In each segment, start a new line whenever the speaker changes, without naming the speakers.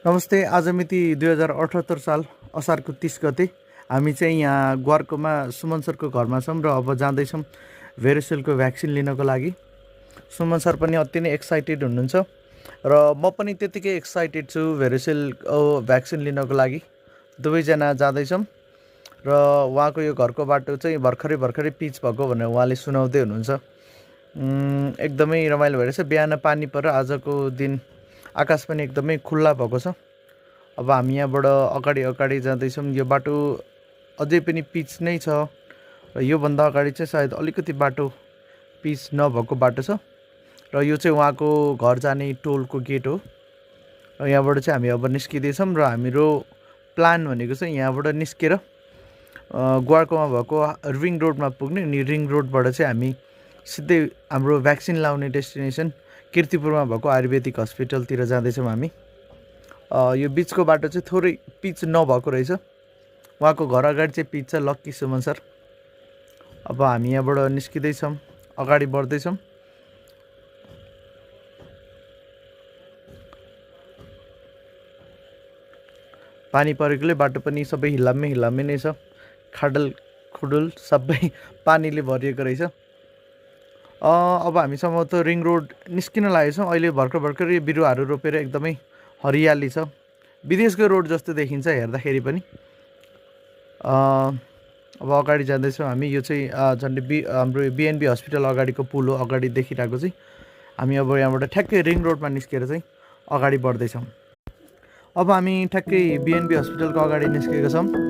नमस्ते। आज मिति 2078 साल असारको 30 गते हामी चाहिँ यहाँ ग्वारकोमा सुमन सरको घरमा छौँ र अब जाँदैछौँ भेरोसेलको भ्याक्सिन लिनको लागि। सुमन सर पनि अति नै एक्साइटेड हुनुहुन्छ र म पनि त्यतिकै एक्साइटेड छु भेरोसेलको भ्याक्सिन लिनको लागि। दुवैजना जाँदैछौँ र उहाँको यो घरको बाटो चाहिँ भर्खरै पिच भएको भनेर उहाँले सुनाउँदै हुनुहुन्छ। एकदमै रमाइलो भइरहेछ। बिहान पानी परेर आजको दिन आकाश पनि एकदमै खुल्ला भएको छ। अब हामी यहाँबाट अगाडि जाँदैछौँ। यो बाटो अझै पनि पिच नै छ र योभन्दा अगाडि चाहिँ सायद अलिकति बाटो पिच नभएको बाटो छ र यो चाहिँ उहाँको घर जाने टोलको गेट हो। र यहाँबाट चाहिँ हामी अब निस्किँदैछौँ र हाम्रो प्लान भनेको चाहिँ यहाँबाट निस्केर ग्वारकोमा भएको रिङ रोडमा पुग्ने, अनि रिङ रोडबाट चाहिँ हामी सिधै हाम्रो भ्याक्सिन लाउने डेस्टिनेसन किर्तिपुरमा भएको आयुर्वेदिक हस्पिटलतिर जाँदैछौँ हामी। यो बिचको बाटो चाहिँ थोरै पिच नभएको रहेछ। उहाँको घर अगाडि चाहिँ पिच छ। Lucky Suman sir. अब हामी यहाँबाट निस्किँदैछौँ, अगाडि बढ्दैछौँ। पानी परेकोले बाटो पनि सबै हिलाम्मै नै छ। खाडल खुडुल सबै पानीले भरिएको रहेछ। अब हामी सम्भवतः रिङ रोड निस्किन लागेको छौँ। अहिले भर्खरै बिरुवाहरू रोपेर एकदमै हरियाली छ। विदेशको रोड जस्तो देखिन्छ हेर्दाखेरि पनि। अब अगाडि जाँदैछौँ हामी। यो चाहिँ झन्डै हाम्रो बिएनबी हस्पिटल अगाडिको पुल हो, अगाडि देखिरहेको चाहिँ। हामी अब यहाँबाट ठ्याक्कै रिङ रोडमा निस्केर चाहिँ अगाडि बढ्दैछौँ। अब हामी ठ्याक्कै बिएनबी हस्पिटलको अगाडि निस्केका छौँ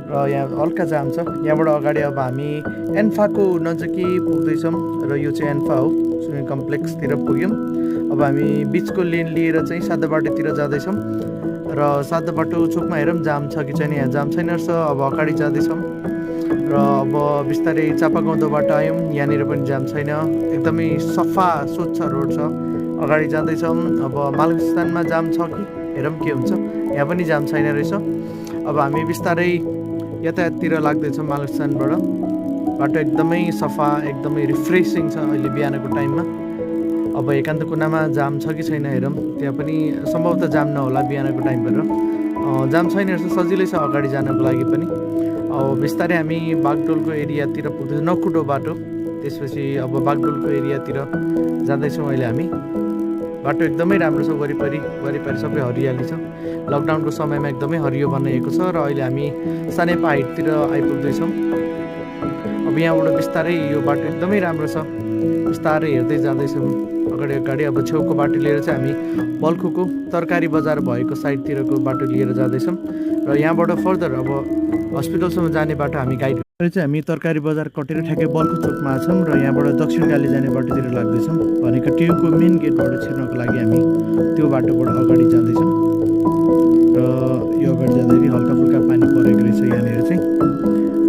र यहाँ हल्का जाम छ। यहाँबाट अगाडि अब हामी एन्फाको नजिकै पुग्दैछौँ र यो चाहिँ एन्फा हो। स्विमिङ कम्प्लेक्सतिर पुग्यौँ। अब हामी बिचको लेन लिएर चाहिँ सादा बाटोतिर जाँदैछौँ र सादा बाटो चोकमा हेरौँ जाम छ कि छैन। यहाँ जाम छैन रहेछ। अब अगाडि जाँदैछौँ र अब बिस्तारै चापागाउँदो बाटो आयौँ। यहाँनिर पनि जाम छैन। एकदमै सफा स्वच्छ रोड छ। अगाडि जाँदैछौँ। अब मालस्थानमा जाम छ कि हेरौँ के हुन्छ। यहाँ पनि जाम छैन रहेछ। अब हामी बिस्तारै यातायाततिर लाग्दैछौँ मालस्थानबाट। बाटो एकदमै सफा, एकदमै रिफ्रेसिङ छ अहिले बिहानको टाइममा। अब एकान्त कुनामा जाम छ कि छैन हेरौँ। त्यहाँ पनि सम्भवतः जाम नहोला बिहानको टाइम भएर। जाम छैन रहेछ, सजिलै छ अगाडि जानको लागि पनि। अब बिस्तारै हामी बागडोलको एरियातिर पुग्दैछौँ। नकुटो बाटो, त्यसपछि अब बागडोलको एरियातिर जाँदैछौँ अहिले हामी। बाटो एकदमै राम्रो छ। वरिपरि सबै हरियाली छ। लकडाउनको समयमा एकदमै हरियो बनाइएको छ र अहिले हामी सानेपा हाइटतिर आइपुग्दैछौँ। अब यहाँबाट बिस्तारै यो बाटो एकदमै राम्रो छ। बिस्तारै हेर्दै जाँदैछौँ अगाडि। अब छेउको बाटो लिएर चाहिँ हामी बल्खुको तरकारी बजार भएको साइडतिरको बाटो लिएर जाँदैछौँ र यहाँबाट फर्दर अब हस्पिटलसम्म जाने बाटो हामी गाइड चाहिँ हामी तरकारी बजार कटेर ठ्याक्कै बल्खु चोकमा छौँ र यहाँबाट दक्षिणकाली जाने बाटोतिर लाग्दैछौँ। भनेको टियुको मेन गेटबाट छिर्नको लागि हामी त्यो बाटोबाट अगाडि जाँदैछौँ र यो अगाडि जाँदाखेरि हल्का फुल्का पानी परेको रहेछ यहाँनिर चाहिँ।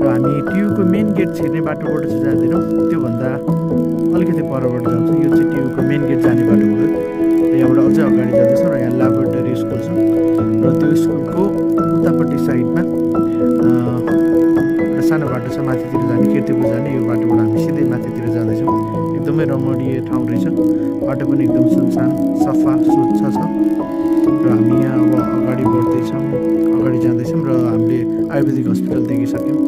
र हामी टियुको मेन गेट छिर्ने बाटोबाट चाहिँ जाँदैनौँ, त्योभन्दा अलिकति परबाट जान्छौँ। यो चाहिँ टियुको मेन गेट जाने बाटो भयो। र यहाँबाट अझै अगाडि जाँदैछौँ र यहाँ ल्याबोरेटरी स्कुल छ र त्यो स्कुलको उतापट्टि साइडमा सानो बाटो छ माथितिर जाने, किर्तिपुर जाने। यो बाटोबाट हामी सिधै माथितिर जाँदैछौँ। एकदमै रमणीय ठाउँ रहेछ। बाटो पनि एकदम सुनसान, सफा, स्वच्छ छ र हामी यहाँ अब अगाडि बढ्दैछौँ, अगाडि जाँदैछौँ र हामीले आयुर्वेदिक हस्पिटल देखिसक्यौँ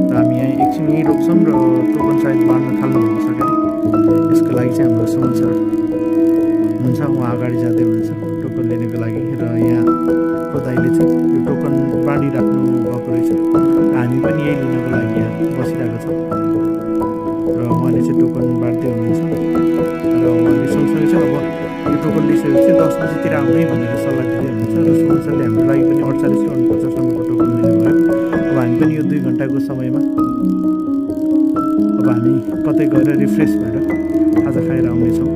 र हामी यहाँ एकछिन यहीँ रोक्छौँ र टोकन सायद बाँड्न थाल्नु भएको छ क्या। यसको लागि चाहिँ हाम्रो सुमन सर हुन्छ, उहाँ अगाडि जाँदै हुनुहुन्छ टोकन लिनको लागि। र यहाँ को दाइले चाहिँ यो टोकन बाँडिराख्नु भएको रहेछ र हामी पनि यही लिनको लागि यहाँ बसिरहेको छौँ र उहाँले चाहिँ टोकन बाँड्दै हुनुहुन्छ र उहाँले सँगसँगै चाहिँ अब यो टोकन लिइसकेपछि 10 बजीतिर आउनै भनेर सल्लाह दिँदै हुनुहुन्छ र सुमन सरले हाम्रो लागि पनि 48 र 49 सम्मको टोकन लिनुभयो। अब हामी पनि यो 2 घन्टाको समयमा अब हामी कतै गएर रिफ्रेस भएर खाजा खाएर आउनेछौँ।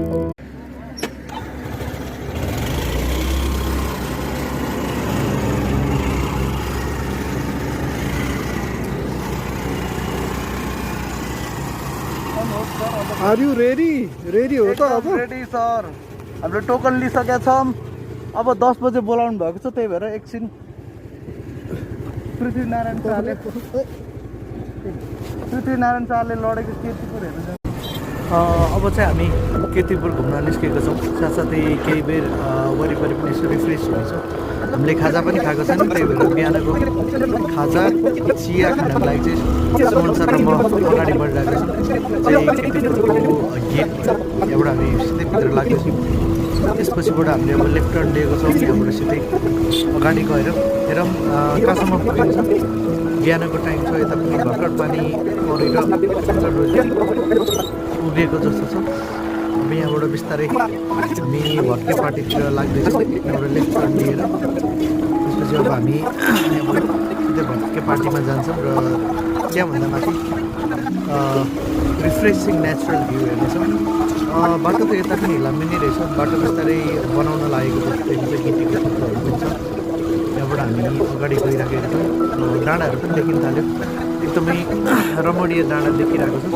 Are you ready? रेडी हो त अब?
Ready sir. हामीले टोकन लिइसकेका छौँ। अब 10 बजे बोलाउनु भएको छ, त्यही भएर एकछिन पृथ्वीनारायण शाहले लडेको किर्तिपुर हेर्नु। अब चाहिँ हामी किर्तिपुर घुम्न निस्केका छौँ। साथसाथै केही बेर वरिपरि पनि यसो रिफ्रेस हुनेछ। हामीले खाजा पनि खाएको छैन, त्यही भएर बिहानको खाजा चिया खानको लागि चाहिँ सुमन सर र म अगाडि बढिरहेको छौँ। चाहिँ केटीहरूको गेट एउटा हामी सिधै भित्र लाग्दैछौँ। त्यसपछिबाट हामीले अब लेफ्ट टर्न लिएको छौँ। यहाँबाट सिधै अगाडि गएर हेरौँ कहाँसम्म पुगिन्छ। बिहानको टाइम छ, यता पनि भर्खर पानी परेर उभिएको जस्तो छ। अब यहाँबाट बिस्तारै हामी भत्के पार्टीतिर लाग्दैछौँ। यहाँबाट लेफ्ट टर्न लिएर त्यसपछि अब हामी यहाँबाट सिधै भत्के पार्टीमा जान्छौँ र त्यहाँभन्दा माथि रिफ्रेसिङ नेचुरल भ्यू हेर्नेछौँ। बाटो त यता पनि लाम्बी नै रहेछ, बाटो बिस्तारै बनाउन लागेको जस्तो देखिन्छ, गिटीको टुक्रोहरू पनि छ। यहाँबाट हामी अगाडि गइराखेका छौँ। डाँडाहरू पनि देखिन थाल्यो, एकदमै रमणीय डाँडा देखिरहेको छ।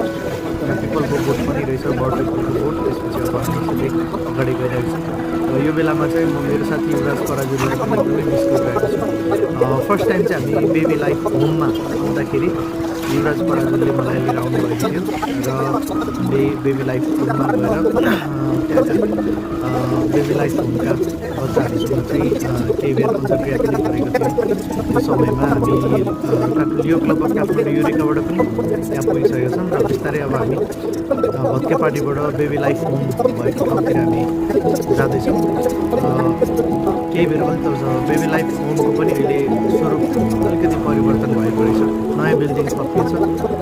यहाँ पिपलको बोट पनि रहेछ, बड पिपलको बोट। त्यसपछि अब हामी सिधै अगाडि गइरहेको छौँ। र यो बेलामा चाहिँ म मेरो साथी युवराज पराजुलीलाई पनि एकदमै मिस गरिरहेको छु। फर्स्ट टाइम चाहिँ हामी बेबी लाइफ होममा आउँदाखेरि युवराज पराजुलीले मलाई लिएर आउनुभएको थियो र हामीले बेबी लाइफ होममा गएर त्यहाँका बेबी लाइफ होमका बच्चाहरूसँग चाहिँ केही बेर क्रिया पनि गरेको थियौँ। त्यो समयमा हामी यो क्लब अफ काठमाडौँ युरिकाबाट पनि त्यहाँ पुगिसकेका छौँ र बिस्तारै अब हामी भत्के पार्टीबाट बेबी लाइफ होम भएको ठाउँतिर हामी जाँदैछौँ। केही बेर पनि त बेबी लाइफ होमको पनि अहिले स्वरूप अलिकति परिवर्तन भएको रहेछ, नयाँ बिल्डिङ थपिन्छ।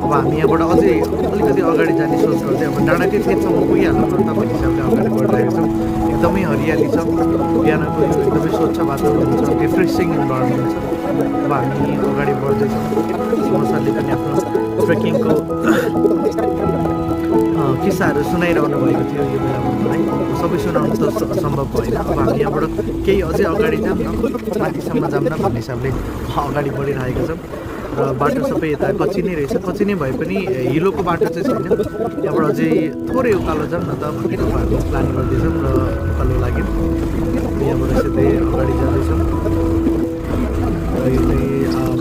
अब हामी यहाँबाट अझै अलिकति अगाडि जाने सोच गर्दै अब डाँडाकै छेकसम्म पुगिहाल्नु न त भन्ने हिसाबले अगाडि बढिरहेको छौँ। एकदमै हरियाली छ, बिहानको एकदमै स्वच्छ वातावरण छ, रिफ्रेसिङ इन्भाइरोमेन्ट छ। अब हामी अगाडि बढ्दैछौँ। सुमन सरले पनि आफ्नो ट्रेकिङको किस्साहरू सुनाइरहनु भएको थियो यो बेलामा मलाई। सबै सुनाउनु त सम्भव भएन। अब हामी यहाँबाट केही अझै अगाडि जाऊँ न, माथिसम्म जाऊँ न भन्ने हिसाबले अगाडि बढिरहेको छौँ। र बाटो सबै यता कच्ची नै रहेछ, कच्ची नै भए पनि हिलोको बाटो चाहिँ छैन। यहाँबाट अझै थोरै उकालो जाऊँ न त भनेर हामी प्लान गर्दैछौँ र उकालो लाग्यो। यहाँबाट सिधै अगाडि जाँदैछौँ। र यो चाहिँ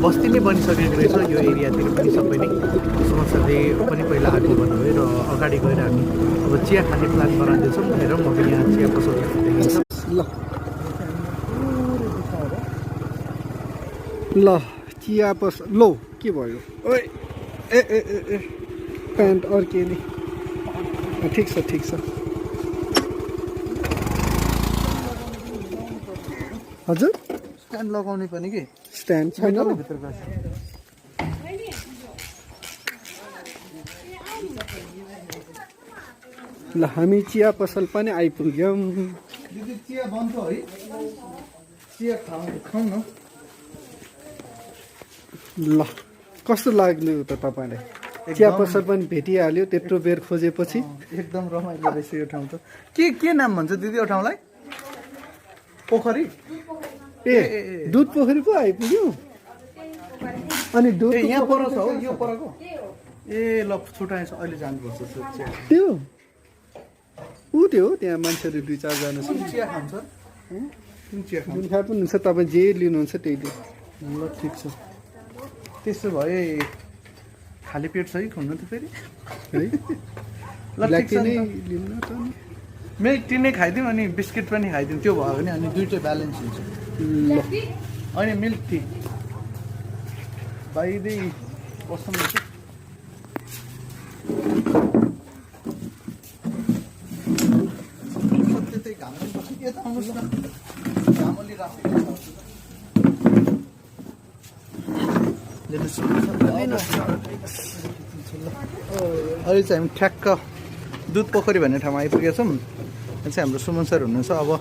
बस्ती नै बनिसकेको रहेछ यो एरियातिर पनि सबै नै। सुमन सरले पनि पहिला आएको भन्नुभयो र अगाडि गएर हामी अब चिया खाने प्लान बनाउँदैछौँ। हेरौँ अब यहाँ चिया पसल देखिन्छ।
ल चिया पसल लो के भयो? ओए ए ए ए ए प्यान्ट अर्केली। ठिक छ ठिक छ। हजुर
स्ट्यान्ड लगाउने पनि कि
स्ट्यान्ड छैन। ल हामी चिया पसल पनि आइपुग्यौँ।
दिदी चिया बन्छ है, चिया खाउँ न।
ल कस्तो लाग्नु त तपाईँलाई? चिया पसल पनि भेटिहाल्यो त्यत्रो बेर खोजेपछि।
एकदम रमाइलो रहेछ यो ठाउँ त। के नाम भन्छ दिदी यो ठाउँलाई? पोखरी?
ए दुध पोखरी पो आइपुग्यो। अनि दुध
यहाँ पर छ हो, यो परको? ए ल छुट्याएछ, अहिले जानुपर्छ।
त्यो ऊ त्यो त्यहाँ मान्छेहरू 2-4 जना छ।
चिया खान्छ,
जुन खाए पनि हुन्छ, तपाईँ जे लिनुहुन्छ त्यही लिनु।
ल ठिक छ। त्यसो भए खाली पेट छ कि खुल्नु त फेरि
है? ब्ल्याक टी नै लिनु न त।
मिल्क टी नै खाइदिउँ अनि बिस्किट पनि खाइदिउँ, त्यो भयो भने अनि दुइटै ब्यालेन्स हुन्छ। अनि मिल्क टी बाइदै कसम हुन्छ। त्यतै घाम पनि पर्छ, यता आउनुहोस् न, घाम अलि राखेको अहिले चाहिँ हामी ठ्याक्क दुध पोखरी भन्ने ठाउँमा आइपुगेका छौँ। यहाँ चाहिँ हाम्रो सुमन सर हुनुहुन्छ। अब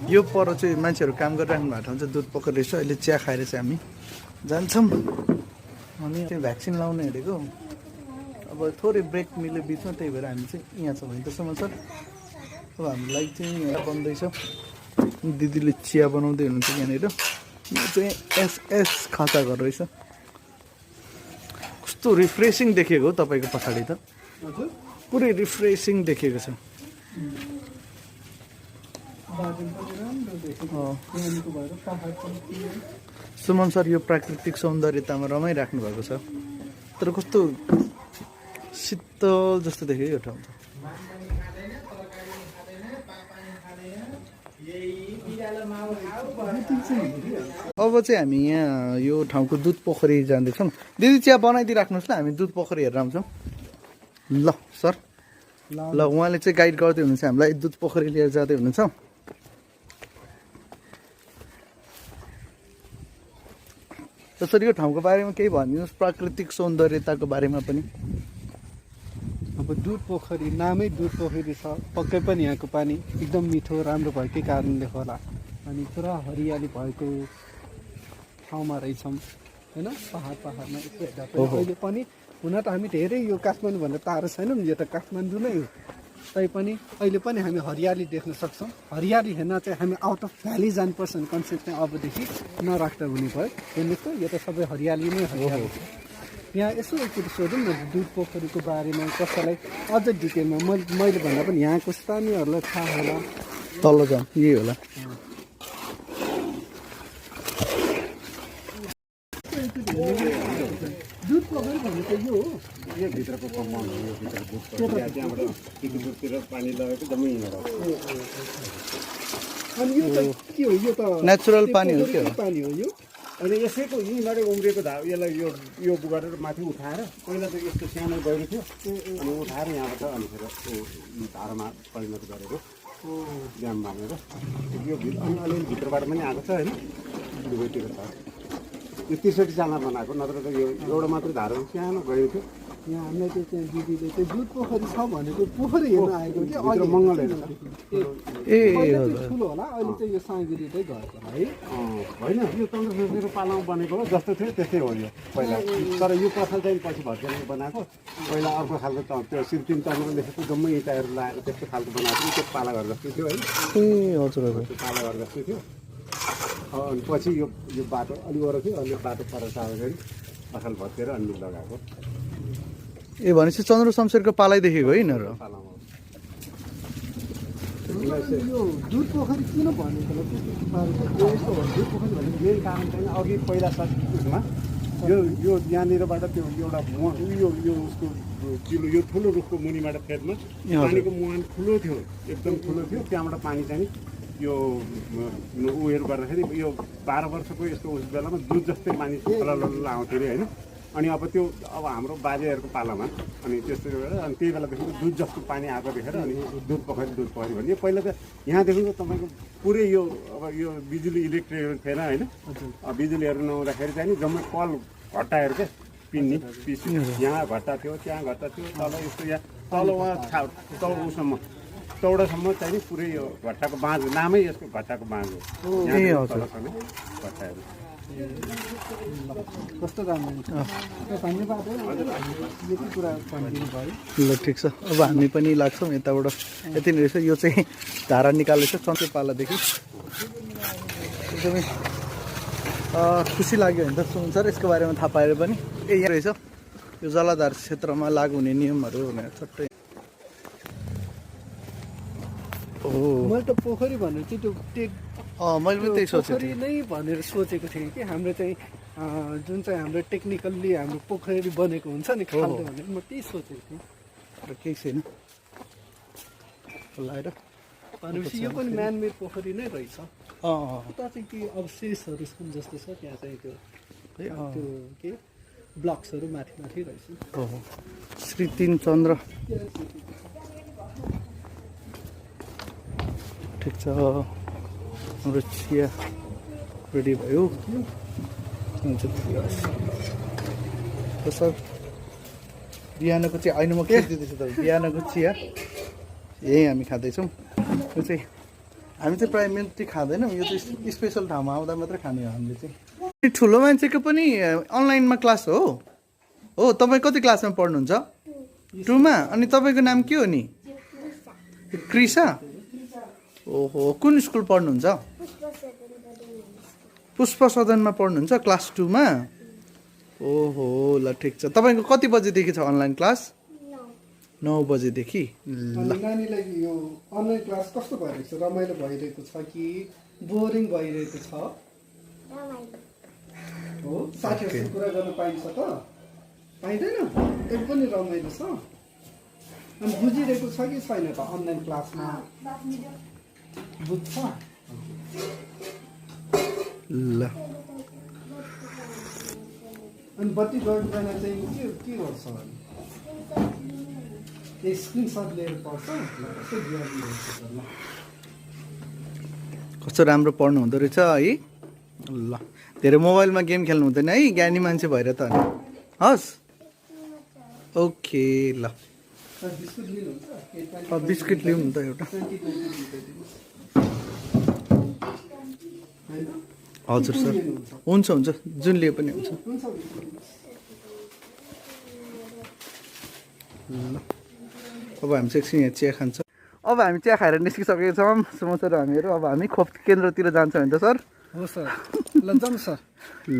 यो पर चाहिँ मान्छेहरू काम गरिराख्नु भएको ठाउँ चाहिँ दुध पोखरी रहेछ। अहिले चिया खाएर चाहिँ हामी जान्छौँ। अनि चाहिँ भ्याक्सिन लाउनु हिँडेको, अब थोरै ब्रेक मिल्यो बिचमा, त्यही भएर हामी चाहिँ यहाँ छौँ। होइन त सुमन सर? अब हामीलाई चाहिँ यहाँ बन्दैछ, दिदीले चिया बनाउँदै हुनुहुन्छ यहाँनिर। यो चाहिँ एसएस खाँचा घर रहेछ। कस्तो रिफ्रेसिङ देखेको हो तपाईँको पछाडि त, पुरै रिफ्रेसिङ देखेको छ। सुमन सर यो प्राकृतिक सौन्दर्यतामा रमाइराख्नु भएको छ, तर कस्तो शीतल जस्तो देखेँ यो ठाउँ त। अब चाहिँ हामी यहाँ यो ठाउँको दुध पोखरी जाँदैछौँ। दिदी चिया बनाइदिइराख्नुहोस् ल, हामी दुध पोखरी हेरेर आउँछौँ। ल सर, ल उहाँले चाहिँ गाइड गर्दै हुनुहुन्छ हामीलाई, दुध पोखरी लिएर जाँदै हुनुहुन्छ। त्यसरी यो ठाउँको बारेमा केही भनिदिनुहोस्, प्राकृतिक सौन्दर्यताको बारेमा पनि।
अब दुध पोखरी नामै दुध पोखरी छ, पक्कै पनि यहाँको पानी एकदम मिठो राम्रो भएकै कारणले होला। अनि पुरा हरियाली भएको ठाउँमा रहेछौँ होइन, पहाडमा यसो हेर्दा पनि अहिले पनि हुन त हामी धेरै यो काठमाडौँभन्दा टाढो छैनौँ, यो त काठमाडौँ नै हो, तैपनि अहिले पनि हामी हरियाली देख्न सक्छौँ। हरियाली हेर्न चाहिँ हामी आउट अफ भ्याली जानुपर्छ भने कन्सेप्ट चाहिँ अबदेखि नराख्दा हुने भयो। हेर्नुहोस् त यो त सबै हरियाली नै हरियाली। यहाँ यसो एकचोटि सोधौँ न दुध पोखरीको बारेमा, कसैलाई अझ डिटेलमा मैले भन्दा पनि यहाँको स्थानीयहरूलाई थाहा होला।
तल जाउँ, यही होला।
दुध पोखरी भनेको यो हो,
यो भित्रको कम्पाउन्ड हो, यो भित्रको त्यहाँबाट टिकटतिर पानी लगेको जम्मै यहीँबाट हो।
अनि यो त के हो, यो त
नेचुरल पानी हो के हो?
पानी हो यो।
अनि यसैको यहीँबाट उम्रिएको धार, यसलाई यो गरेर माथि उठाएर, पहिला त यस्तो सानो गहिरो थियो, अनि उठाएर यहाँबाट अनि फेरि धारामा परिणत गरेको ड्याम बाँधेर यो अनि अलिअलि भित्रबाट पनि आएको छ होइन, दुवैतिर छ। यो 63 सालमा बनाएको, नत्र त यो एउटा मात्रै धारा सानो गहिरो थियो।
यहाँ हामीलाई त्यो चाहिँ दिदीले त्यो दुध पोखरी छ भनेको पोखरी हेर्न आएको कि
भित्र मङ्गल हेर्नु
ए
ठुलो होला, अहिले चाहिँ यो साँगिरिँदै गएको होला है।
होइन, यो 1500 पालामा बनेको हो, जस्तो थियो त्यस्तै हो यो पहिला। तर यो पसल चाहिँ पछि भत्केर बनाएको, पहिला अर्को खालको त्यो सिर्पिन चन्द्र लेखेको जम्मै इँटाहरू लगाएको त्यस्तो खालको बनाएको थियो, त्यो पाला घर जस्तो थियो है।
ए हजुर हजुर,
त्यो पाला घर जस्तो थियो। अनि पछि यो बाटो अलिक वरो थियो, अनि बाटो पर सार्दाखेरि पसल भत्केर अनि लगाएको
ए भनेपछि चन्द्र शमशेरको पालै देखेको है यिनीहरू।
पालामा।
यो दुध पोखरी किन भनेको होला
यो यस्तो हो, दुध पोखरी भनेको यही कारण चाहिँ अघि पहिला उसमा यो यहाँनिरबाट त्यो एउटा यो उसको चिलो, यो ठुलो रुखको मुनिबाट फेदमा पानीको मुहान ठुलो थियो, एकदम ठुलो थियो। त्यहाँबाट पानी चाहिँ यो उयोहरू गर्दाखेरि यो 12 वर्षको यस्तो उस बेलामा दुध जस्तै पानी लल्ल आउँथ्यो अरे होइन। अनि अब त्यो हाम्रो बाजेहरूको पालामा अनि त्यस्तो गरेर अनि त्यही बेलादेखि दुध जस्तो पानी आएको देखेर अनि दुध पोखरी भन्यो। पहिला त यहाँदेखिको तपाईँको पुरै यो अब यो बिजुली इलेक्ट्रिक थिएन होइन, बिजुलीहरू नहुँदाखेरि चाहिँ नि जम्मै कल घट्टाहरू क्या पिन्नी पिस, यहाँ घट्टा थियो त्यहाँ घट्टा थियो, तल यस्तो यहाँ तल उहाँ उसम्म चौडासम्म चाहिँ पुरै यो घट्टाको बाँझ, नामै यसको घट्टाको बाँझ हो। घट्टाहरू
कस्तो राम्रो धन्यवाद है, यति कुरा भनिदिनु भयो।
ल ठिक छ, अब हामी पनि लाग्छौँ यताबाट। यति नै रहेछ, यो चाहिँ धारा निकालेको छ चन्द्र पालादेखि। एकदमै खुसी लाग्यो होइन त सुन्नु सर, यसको बारेमा थाहा पाएर पनि। यहाँ रहेछ यो जलाधार क्षेत्रमा लागु हुने नियमहरू भनेर छट्टै।
मैले त पोखरी भनेर चाहिँ त्यो
मैले पनि त्यही सोचेको
पोखरी नै भनेर सोचेको थिएँ कि हाम्रो चाहिँ जुन चाहिँ हाम्रो टेक्निकल्ली हाम्रो पोखरी बनेको हुन्छ नि खाल्डो भनेर म त्यही सोचेको थिएँ।
र केही छैन लगाएर
भनेपछि यो पनि म्यानमेड पोखरी नै रहेछ। उता चाहिँ के अवशेषहरू छन् जस्तो छ, त्यहाँ चाहिँ त्यो के ब्लक्सहरू माथि माथि रहेछ।
श्री 3 चन्द्र। ठिक छ, हाम्रो चिया रेडी भयो। सर बिहानको चिया होइन, म के दिँदैछु त बिहानको चिया यही हामी खाँदैछौँ। यो चाहिँ हामी चाहिँ प्रायः मिल्क टी खाँदैनौँ, यो चाहिँ स्पेसल ठाउँमा आउँदा मात्रै खाने हो हामीले चाहिँ। ठुलो मान्छेको पनि अनलाइनमा क्लास हो? हो, तपाईँ कति क्लासमा पढ्नुहुन्छ? 2मा। अनि तपाईँको नाम के हो नि? क्रिसा। ओहो, कुन स्कुल पढ्नुहुन्छ? पुष्प सदनमा पढ्नुहुन्छ, क्लास 2मा। ओहो ल ठिक छ। तपाईँको कति बजेदेखि छ अनलाइन क्लास? 9 बजेदेखि। ल
नानीलाई यो अनलाइन क्लास कस्तो भइरहेको छ? रमाइलो भइरहेको छ कि बोरिङ भइरहेको छ? हो, साथीहरूसँग कुरा गर्न पाइन्छ त? पाइँदैन? एकदमै रमाइलो छ। अनि बुझिरहेको छ कि छैन त अनलाइन क्लासमा? बुझ्छ? ल अनि बत्ती गएको बेला चाहिँ के गर्छ अनि स्क्रिनसट लिएर पढ्छ ल
कस्तो राम्रो पढ्नु हुँदो रहेछ है। ल धेरै मोबाइलमा गेम खेल्नु हुँदैन है, ज्ञानी मान्छे भएर त अनि। हस् ओके ल
बिस्कुट लिनुहुन्छ
बिस्किट लिउँ नि त एउटा। हजुर सर हुन्छ हुन्छ, जुन लिए पनि हुन्छ। ल अब हामी चाहिँ एकछिन यहाँ चिया खान्छ। अब हामी चिया खाएर निस्किसकेका छौँ समोसा र हामीहरू। अब हामी खोप केन्द्रतिर जान्छौँ होइन त सर?
हो सर। ल जाउँ सर,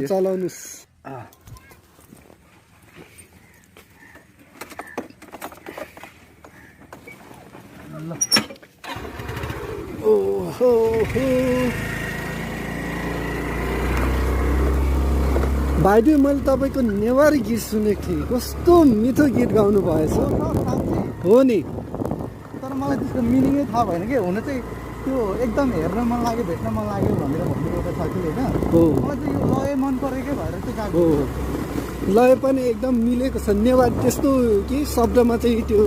चलाउनुहोस्। ओहो भाइडु, मैले तपाईँको नेवारी गीत सुनेको थिएँ, कस्तो मिठो गीत गाउनु भएछ। हो नि,
तर मलाई त्यसको मिनिङै थाहा भएन कि। हुन चाहिँ त्यो एकदम हेर्न मन लाग्यो, भेट्न मन लाग्यो भनेर भन्नुभएको छ कि होइन?
हो,
मलाई चाहिँ यो लय मन परेकै भएर चाहिँ गएको।
हो, लय पनि एकदम मिलेको छ। नेवारी त्यस्तो कि शब्दमा चाहिँ त्यो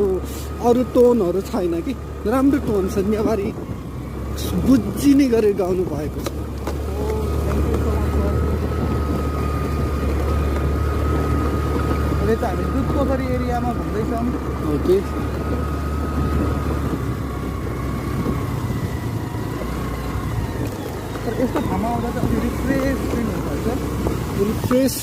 अरू टोनहरू छैन कि, राम्रो टोन छ। नेवारी बुझिने गरेर गाउनु भएको छ।
अहिले त हामी दुध पोखरी एरियामा घुम्दैछौँ।
ओके,
तर यस्तो ठाउँमा आउँदा चाहिँ अलिक रिफ्रेस फिल हुन्छ।
रिफ्रेस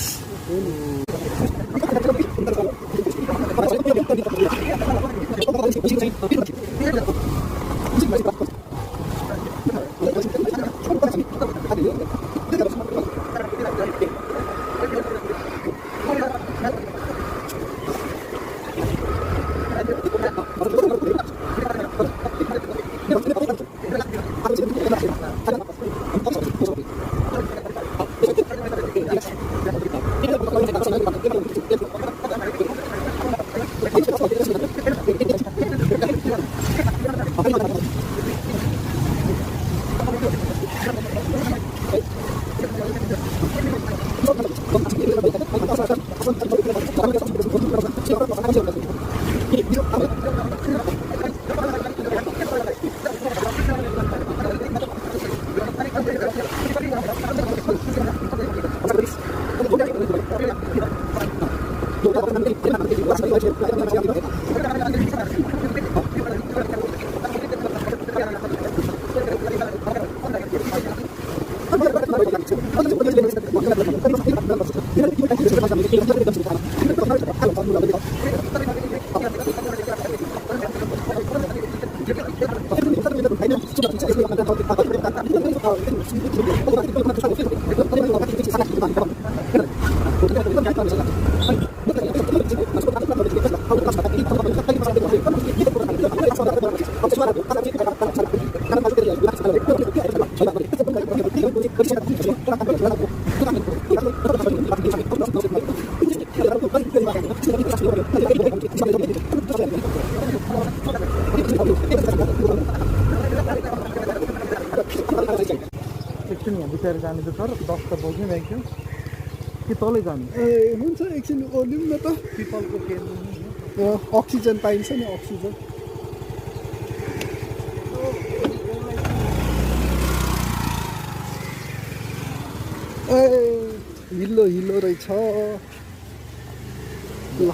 एकछिन यहाँ बिचरा जानु त सर, 10 त बज्नै लाग्यो कि तलै जानु?
ए हुन्छ, एकछिन ओर्लिउँ न त।
पिपलको केन्द्र
अक्सिजन पाइन्छ नि, अक्सिजन। ए हिलो हिलो रहेछ। ल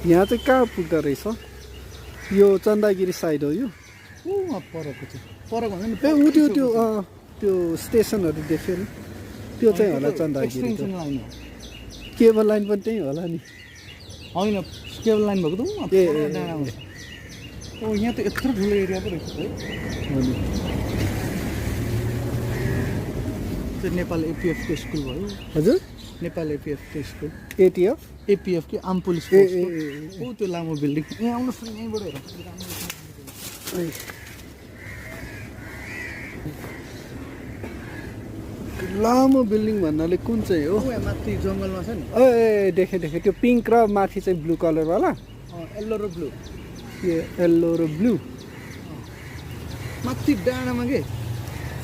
यहाँ चाहिँ कहाँ पुग्दो रहेछ? यो चन्दागिरी साइड हो यो।
परको चाहिँ परको भन्दा
ए ऊ त्यो त्यो त्यो स्टेसनहरू देख्यो नि, त्यो चाहिँ होला चन्दागिरी।
एक्सटेन्सन लाइन हो।
केबल लाइन पनि त्यहीँ होला नि।
होइन केबल लाइन भएको त
ए
डाँडामा। ओ यहाँ त यत्रो ठुलो एरिया पो रहेछ है।
हो नि।
त्यो नेपाल एपिएफको स्कुल भयो।
हजुर,
नेपाल एपिएफको स्कुल।
एटिएफ
एपिएफ कि आर्म पुलिस
ए
फोर्सको। ओ त्यो लामो बिल्डिङ। यहाँ आउनुहोस् न, यहीँबाट हेर।
लामो बिल्डिङ भन्नाले कुन चाहिँ हो?
यहाँ माथि जङ्गलमा छ नि।
ए देखेँ देखेँ, त्यो पिङ्क र माथि चाहिँ ब्लू कलरवाला।
येल्लो र ब्लू।
येल्लो र ब्लू
माथि डाँडामा के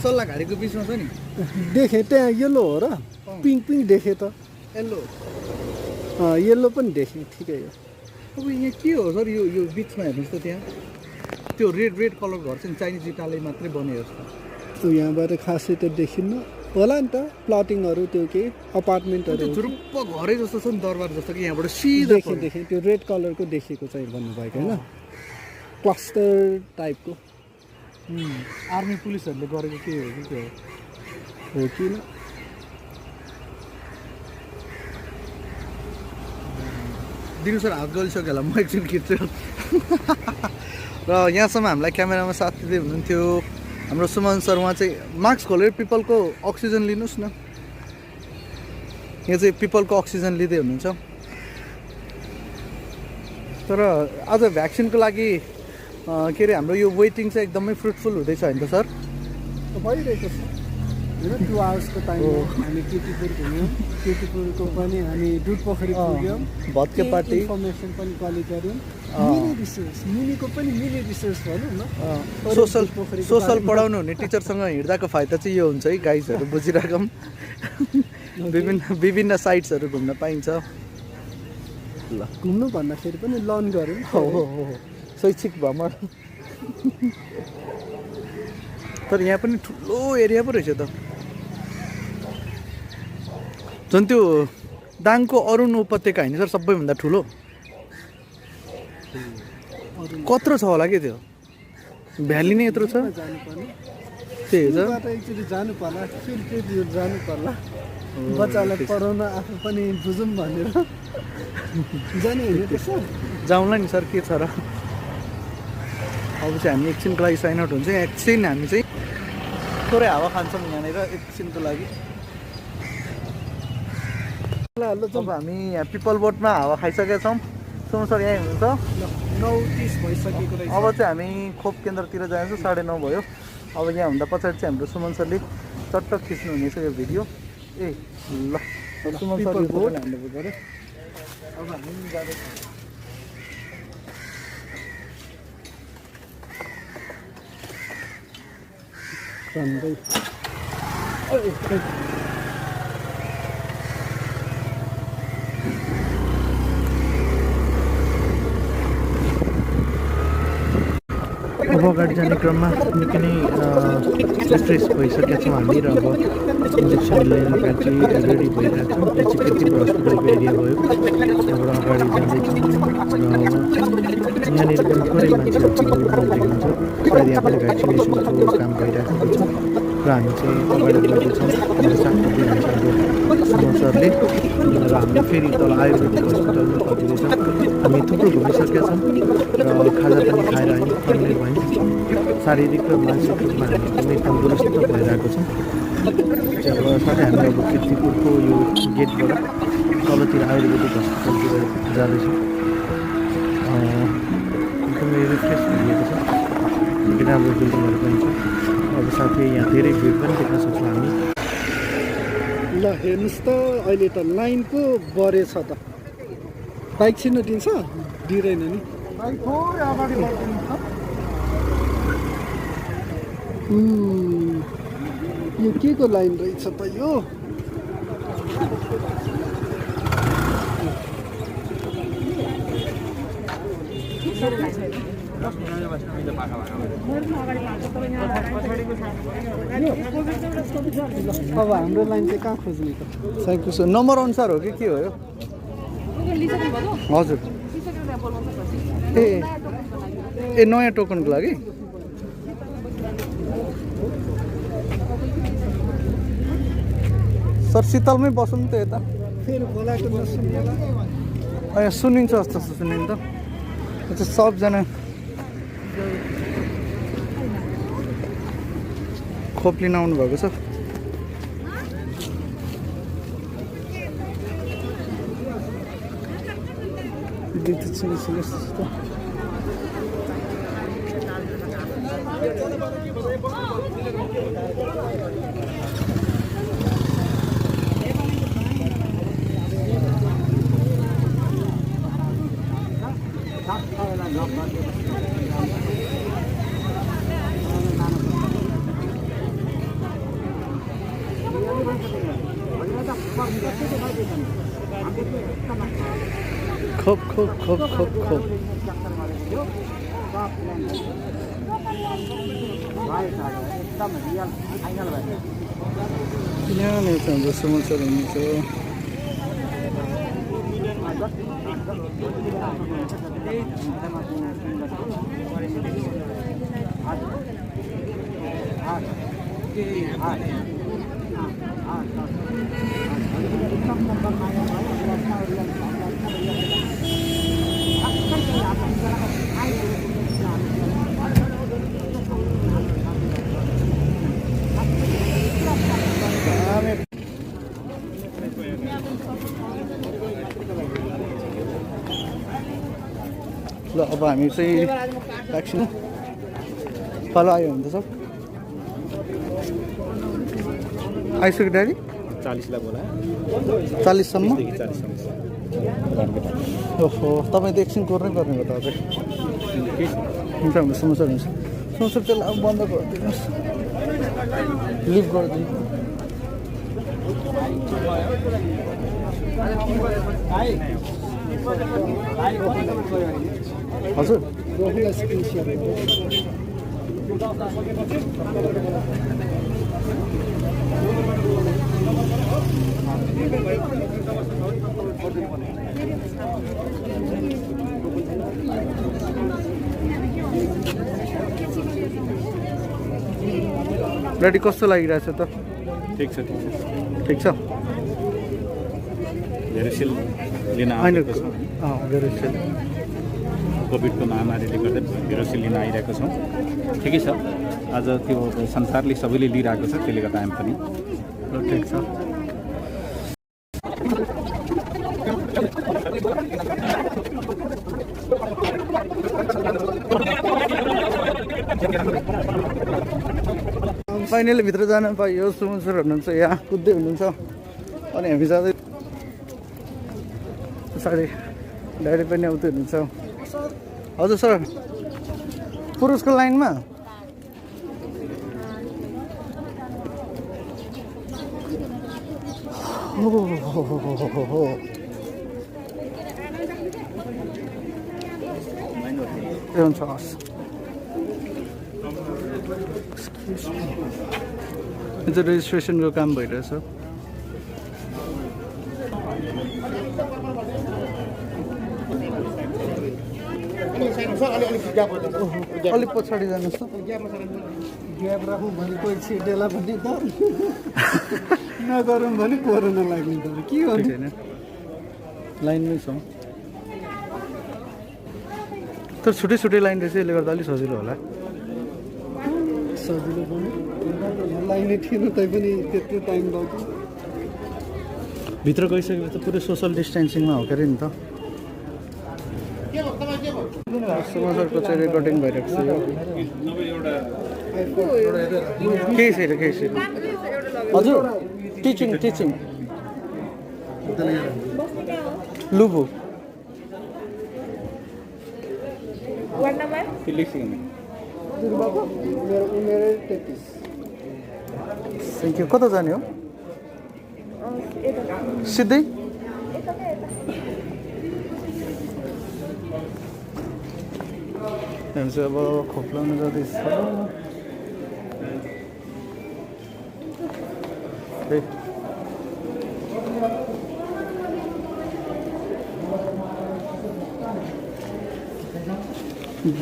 सल्लाहघारीको बिचमा छ नि।
देखेँ त्यहाँ येल्लो हो र पिङ्क पिङ्क देखेँ त
येल्लो
येल्लो पनि देखेँ ठिकै हो
अब यहाँ के हो सर यो बिचमा हेर्नुहोस् त त्यहाँ त्यो रेड कलर घर चाहिँ चाइनिज इटाले मात्रै बनेको जस्तो
त्यो यहाँबाट खासै त देखिन्न होला नि त प्लटिङहरू त्यो केही अपार्टमेन्टहरू
झुरुप्प घरै जस्तो छ नि दरबार जस्तो कि यहाँबाट सिधा
देखेँ त्यो रेड कलरको देखेको चाहिँ भन्नुभएको होइन क्लस्टर टाइपको
आर्मी पुलिसहरूले गरेको के हो कि के
हो किन
दिनु सर हात गलिसक्यो होला म एकछिन खिच्छु र यहाँसम्म हामीलाई क्यामेरामा साथ दिँदै हुनुहुन्थ्यो हाम्रो सुमन सर उहाँ चाहिँ मास्क खोलेर पिपलको अक्सिजन लिनुहोस् न यहाँ चाहिँ पिपलको अक्सिजन लिँदै हुनुहुन्छ तर आज भ्याक्सिनको लागि के अरे हाम्रो यो वेटिङ चाहिँ एकदमै फ्रुटफुल हुँदैछ होइन त सर
भइरहेको छ होइन 2 आवर्सको टाइममा हामी केटीपुर घुम्यौँ केटीपुरको पनि हामी दुध पोखरी पुग्यौँ
भत्के पार्टी
इन्फर्मेसन पनि कलेक्ट गऱ्यौँ मिनी रिसर्च मिनीको पनि मिनी रिसर्च भनौँ न
सोसल पढाउनु हुने टिचरसँग हिँड्दाको फाइदा चाहिँ यो हुन्छ है गाइजहरू बुझिराखौँ विभिन्न साइट्सहरू घुम्न पाइन्छ
ल घुम्नु भन्दाखेरि पनि लर्न गऱ्यौँ
हो शैक्षिक भ्रमण तर यहाँ पनि ठुलो एरिया पो रहेछ त झन् त्यो दाङको अरुण उपत्यका होइन सर सबैभन्दा ठुलो कत्रो छ होला कि त्यो भ्याली नै यत्रो छ त्यही हो
एकचोटि जानु पर्ला फेरि जानु पर्ला बच्चालाई पढाउन आफू पनि बुझौँ भनेर जाने होइन त्यसो
जाउँला नि सर के छ र अब चाहिँ हामी एकछिनको लागि साइन आउट हुन्छ एकछिन हामी चाहिँ थोरै हावा खान्छौँ यहाँनिर एकछिनको लागि अब हामी यहाँ पिपल बोटमा हावा खाइसकेका छौँ सुमन सर यहीँ हुनुहुन्छ
9:30 भइसकेको रहेछ
अब चाहिँ हामी खोप केन्द्रतिर जान्छौँ 9:30 भयो अब यहाँ हुँदा पछाडि चाहिँ हाम्रो सुमन सरले चट्ट खिच्नु हुनेछ यो भिडियो ए ल सुमन सर
हान्नु पर्यो
अब हामी जाँदैछौँ
भन्दै
अब अगाडि जाने क्रममा निकै नै स्ट्रेस भइसकेका छौँ हामी र अब इन्जेक्सन लिनका चाहिँ रेडी भइरहेको छौँ यो चाहिँ कृत्रिम हस्पिटलको एरिया भयो त्यहाँबाट अगाडि जाँदैछौँ र यहाँनिर पनि थोरै मान्छेहरूको हुन्छ सायद यहाँ पनि भ्याक्सिनेसनको काम भइरहेको छ र हामी चाहिँ अगाडि बढ्दैछौँ हाम्रो साथ दिनुहुन्छ हाम्रो सुमन सरले र हामीले फेरि तल आयुर्वेदिक हस्पिटलमा फर्किँदैछौँ हामी थुप्रो घुमिसकेका छौँ र खाजा पनि खाएर हामी फर्किने भयौँ शारीरिक र मानसिक रूपमा हामी एकदमै तन्दुरुस्त भइरहेको छौँ साथै हामी अब कीर्तिपुरको यो गेटबाट तलतिर आयुर्वेदिक हस्पिटलतिर जाँदैछौँ एकदमै रिफ्रेस भइएको छ निकै राम्रो बिल्डिङहरू पनि छ अब साथै यहाँ धेरै भिड पनि देख्न सक्छौँ हामी
ल हेर्नुहोस् त अहिले त लाइन पो बढेछ त बाइक छिर्नु दिन्छ दिँदैन नि
थोरै अगाडि बढ्दिन्छ
यो के को लाइन रहेछ त यो अब हाम्रो लाइन चाहिँ कहाँ खोज्ने त
सायद कसो नम्बर अनुसार हो कि के हो यो हजुर ए नयाँ टोकनको लागि सर शीतलमै बसौँ नि त यता
फेरि बोलाएको नसुनेला
यहाँ सुनिन्छ जस्तो सुनिन्छ त अच्छा सबजना खोप लिन आउनु भएको छ
खोप खोप खोप खोप खोप यहाँनिर चाहिँ हाम्रो समाचार हुनुहुन्छ ल अब हामी चाहिँ भ्याक्सिन तल आयो भने त सब आइसक्यो ड्याडी
40 लाई बोला
40सम्म
40
ओहो तपाईँ त एकछिन कोर्नै पर्ने हो त अझै हुन्छ हाम्रो समाचार हुन्छ समाचार चाहिँ अब बन्द गरिदिनुहोस् लिभ गरिदिनु हजुर रेडी कस्तो लागिरहेछ त
ठीक छ
ठिक छ
भेरिसिल लिन
होइन
आएको छ
भेरिसिल
कोभिडको महामारीले गर्दा भेरिसिल लिन आइरहेको छौँ ठिकै छ आज त्यो संसारले सबैले लिइरहेको छ त्यसले गर्दा हामी पनि
ल ठिक छ फाइनली भित्र जान पाइयो सुमन सर हुनुहुन्छ यहाँ कुद्दै हुनुहुन्छ अनि हामी जाँदै पछाडि ड्याडी पनि आउँदै हुनुहुन्छ हजुर सर पुरुषको लाइनमा ए हुन्छ हस् यो चाहिँ रेजिस्ट्रेसनको काम भइरहेछ अलिक पछाडि जानुहोस् त
ग्याप राखौँ भने कोही छिटेला भने त नगरौँ भने कोरोना लाग्ने त के गर्नु
छैन लाइनमै छौँ तर छुट्टै छुट्टै लाइन रहेछ यसले गर्दा अलिक सजिलो होला
सजिलो पनि लाइनै थिएन तै पनि त्यत्रो टाइम लाग्यो
भित्र गइसकेपछि त पुरै सोसल डिस्टेन्सिङमा हो के अरे नि त समाचारको चाहिँ रेकर्डिङ भइरहेको छ यो केही छैन केही छैन हजुर टिचिङ टिचिङ लुबु
मेरो उमेरै 33
थ्याङ्क यू कता जाने हो सिधै हामी चाहिँ अब खोप लाउन जाँदैछ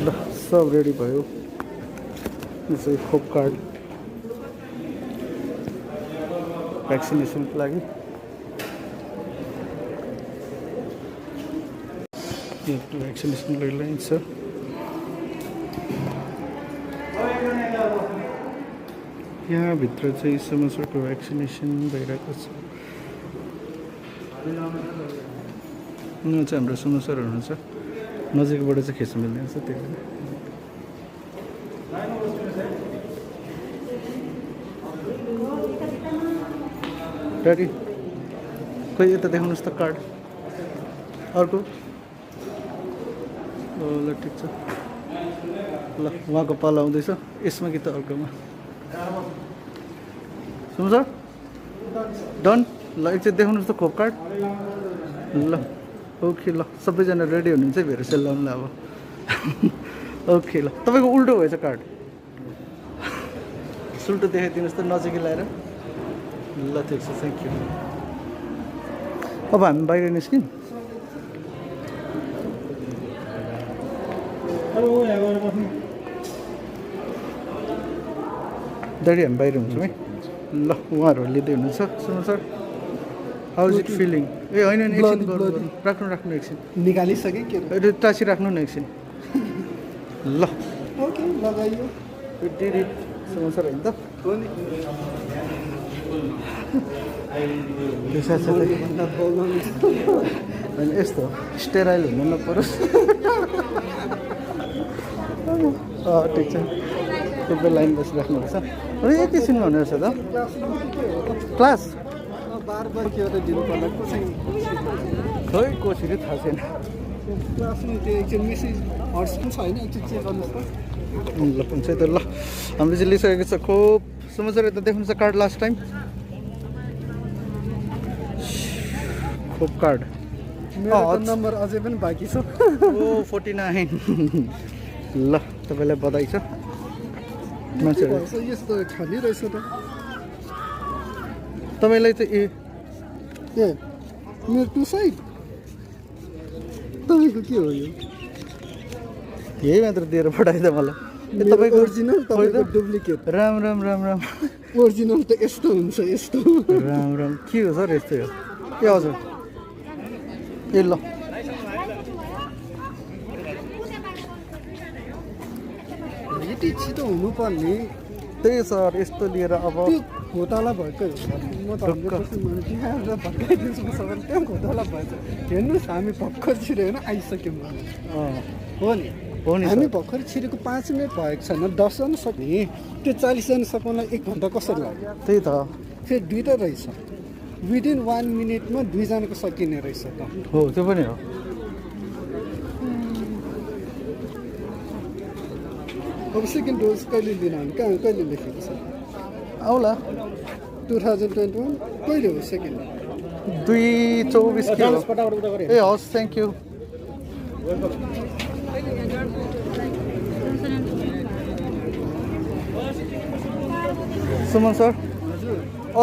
ल सब रेडी भयो यो चाहिँ खोप कार्ड भ्याक्सिनेसनको लागि भ्याक्सिनेसनको लागि लाइन छ यहाँभित्र चाहिँ समस्याको भ्याक्सिनेसन भइरहेको छ यहाँ चाहिँ हाम्रो समस्याहरू हुनुहुन्छ नजिकबाट चाहिँ खिच्न मिल्दैन छ त्यही भएर ड्याडी खोइ यता देखाउनुहोस् त कार्ड अर्को ल ठिक छ ल उहाँको पालो आउँदैछ यसमा कि त अर्कोमा सुन्छ
डन ल एकचोटि देखाउनुहोस् त खोप कार्ड ल ओके ल सबैजना रेडी हुनुहुन्छ है भेर सेल लाउनुलाई अब ओके ल तपाईँको उल्टो भएछ कार्ड सुल्टो देखाइदिनुहोस् त नजिकै ल्याएर ल ठिक छ थ्याङ्क यू अब हामी बाहिर निस्क्यौँ दाडी हामी बाहिर हुन्छौँ है ल उहाँहरू लिँदै हुनुहुन्छ सुन्नु sir how is it feeling ए होइन नि एकछिन राख्नु एकछिन
निकालिसकेँ के
अहिले टाँसी राख्नु न एकछिन ल
ओके लगाइयो
सुन्नु सर होइन त
हो नि
त्यो साथसाथै होइन यस्तो स्टेराइल हुनु नपरोस् ठिक छ तपाईँ लाइन बसिराख्नुपर्छ अरे एकैछिनमा हुने रहेछ त क्लास
बार के दिनु पर्ला कसै
खै कसरी थाहा छैन
क्लासमा त्यो एकचोटि मेसेज हट्सपट छैन एकचोटि चेक गर्नुहोस् त
ल हुन्छ है त ल हामीले चाहिँ लिइसकेको छ खोप समाचार यता देख्नुहुन्छ कार्ड लास्ट टाइम खोप कार्ड
मेरो त नम्बर अझै पनि बाँकी छ
ओ 49 ल तपाईँलाई बधाई छ मान्छेहरू
यस्तो छनी रहेछ त
तपाईँलाई त ए
मेरो टु साइड तपाईँको के हो यो
यही मात्र दिएर पठाइदियो मलाई
तपाईँको ओरिजिनल तपाईँको डुप्लिकेट
राम राम राम राम
ओरिजिनल त यस्तो हुन्छ यस्तो
राम राम के हो सर यस्तै हो ए हजुर ए ल
यति छिटो हुनुपर्ने
त्यही सर यस्तो लिएर अब
त्यो घोटाला भएकै हो म त बिहार भर्काइदिन्छु सबैले त्यो घोटाला भएछ हेर्नुहोस् हामी भर्खर छिरेर होइन आइसक्यौँ हो नि
हो नि
हामी भर्खर छिरेको 5 मिनट भएको छैन 10 जना सक्ने त्यो 40 जना सकाउनलाई 1 घन्टा कसरी लाग्यो
त्यही त
फेरि दुईवटा रहेछ विदिन 1 मिनटमा 2 जनाको सकिने रहेछ त
हो त्यो पनि हो
अब सेकेन्ड डोज कहिले लिन हामी कहाँ कहिले लेखेको छ
आउला
2021 कहिले हो सेकेन्ड
2/24 के हो ए हस् thank you Suman sir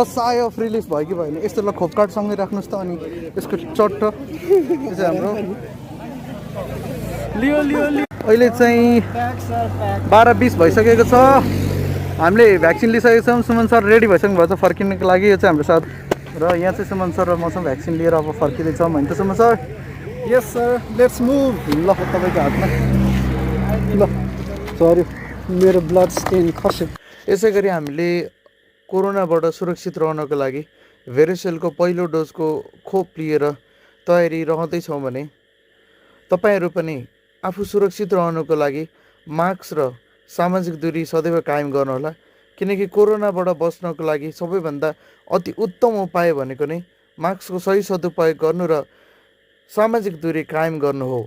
Sai of relief भयो कि भएन यस्तो ल खोप कार्डसँगै राख्नुहोस् त अनि यसको चट्ट यो चाहिँ हाम्रो लियो लियो लियो अहिले चाहिँ 12:20 भइसकेको छ हामीले भ्याक्सिन लिइसकेको छौँ सुमन सर रेडी भइसक्नु भएको छ फर्किनुको लागि यो चाहिँ हाम्रो साथ र यहाँ चाहिँ सुमन सर र मसँग भ्याक्सिन लिएर अब फर्किँदैछौँ होइन त Suman sir
yes sir let's move
ल तपाईँको हातमा
ल सरी मेरो ब्लड स्टेन खस्यो
यसै गरी हामीले कोरोनाबाट सुरक्षित रहनको लागि भेरिसेलको पहिलो डोजको खोप लिएर तयारी रहँदैछौँ भने तपाईँहरू पनि आफू सुरक्षित रहनुको लागि मास्क र सामाजिक दूरी सदैव कायम गर्नुहोला किनकि कोरोनाबाट बच्नको लागि सबैभन्दा अति उत्तम उपाय भनेको नै मास्कको सही सदुपयोग गर्नु र सामाजिक दूरी कायम गर्नु हो